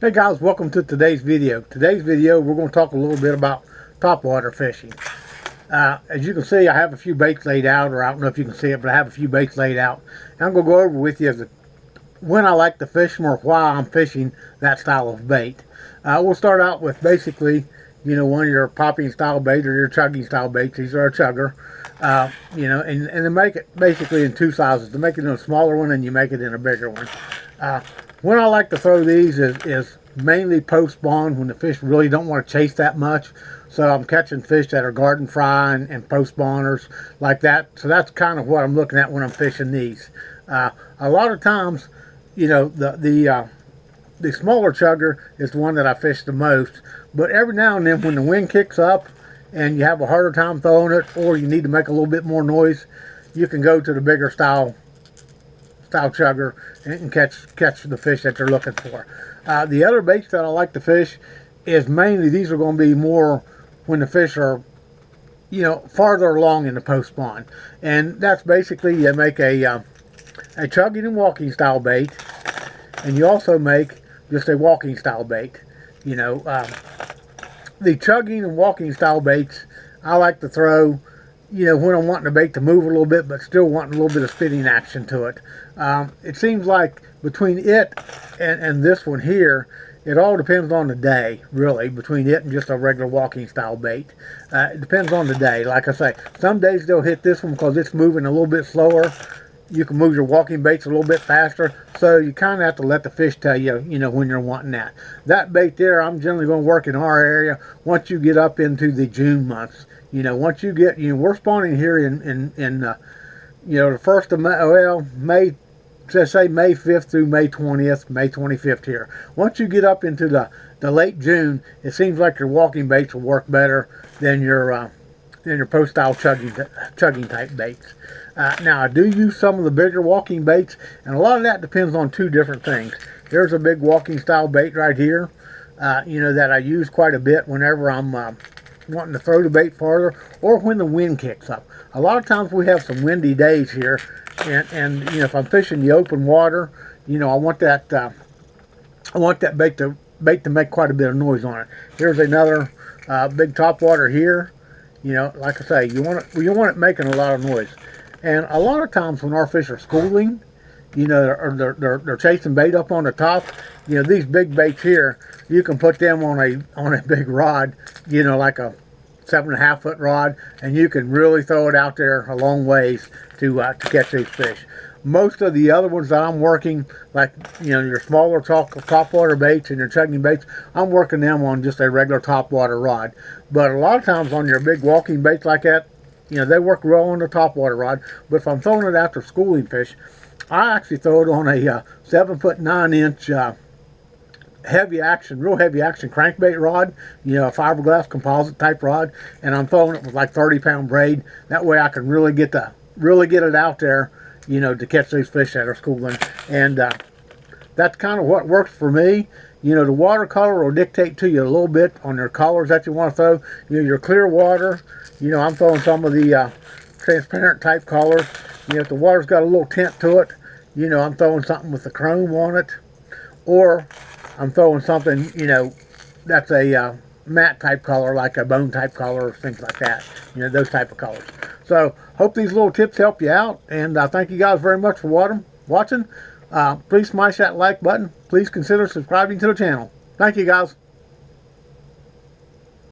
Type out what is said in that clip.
Hey guys, welcome to today's video. Today's video we're going to talk a little bit about topwater fishing. As you can see, I have a few baits laid out, or I don't know if you can see it, but I have a few baits laid out. And I'm going to go over with you when I like to fish them or why I'm fishing that style of bait. We'll start out with basically, one of your popping style bait or your chugging style baits. These are a chugger. And they make it basically in two sizes. They make it in a smaller one and you make it in a bigger one. When I like to throw these is mainly post spawn, when the fish really don't want to chase that much. So I'm catching fish that are garden fry and post spawners like that. So that's kind of what I'm looking at when I'm fishing these. A lot of times, the smaller chugger is the one that I fish the most. But every now and then when the wind kicks up and you have a harder time throwing it, or you need to make a little bit more noise, you can go to the bigger style chugger and catch the fish that you're looking for. The other baits that I like to fish is mainly, these are going to be more when the fish are farther along in the post spawn, and that's basically you make a chugging and walking style bait, and you also make just a walking style bait. The chugging and walking style baits I like to throw when I'm wanting the bait to move a little bit, but still wanting a little bit of spinning action to it. It seems like between it and this one here, it all depends on the day, really, between it and just a regular walking style bait. It depends on the day. Like I say, some days they'll hit this one because it's moving a little bit slower. You can move your walking baits a little bit faster, so you kind of have to let the fish tell you, when you're wanting that. That bait there, I'm generally going to work in our area once you get up into the June months. Once you get, we're spawning here in the first of May, May, say May 5th through May 20th, May 25th here. Once you get up into the late June, it seems like your walking baits will work better than your post-style chugging type baits. Now, I do use some of the bigger walking baits, and a lot of that depends on two different things. There's a big walking style bait right here, that I use quite a bit whenever I'm wanting to throw the bait farther, or when the wind kicks up. A lot of times we have some windy days here, and if I'm fishing the open water, I want that bait to make quite a bit of noise on it. Here's another big topwater here. Like I say, you want it making a lot of noise. And a lot of times when our fish are schooling, or they're chasing bait up on the top, these big baits here, you can put them on a big rod, like a 7.5 foot rod, and you can really throw it out there a long ways to catch these fish. Most of the other ones that I'm working, like your smaller topwater baits and your chugging baits, I'm working them on just a regular topwater rod. But a lot of times on your big walking baits like that, they work well on the topwater rod. But if I'm throwing it after schooling fish, I actually throw it on a 7 foot 9 inch real heavy action crankbait rod, a fiberglass composite type rod, and I'm throwing it with like 30-pound braid. That way I can really get it out there, to catch these fish that are schooling. And that's kind of what works for me. The watercolor will dictate to you a little bit on your colors that you want to throw. Your clear water, I'm throwing some of the transparent type colors. If the water's got a little tint to it, I'm throwing something with the chrome on it, or I'm throwing something, that's a matte type color, like a bone type color, or things like that. Those type of colors. So, hope these little tips help you out, and thank you guys very much for watching. Please smash that like button. Please consider subscribing to the channel. Thank you, guys.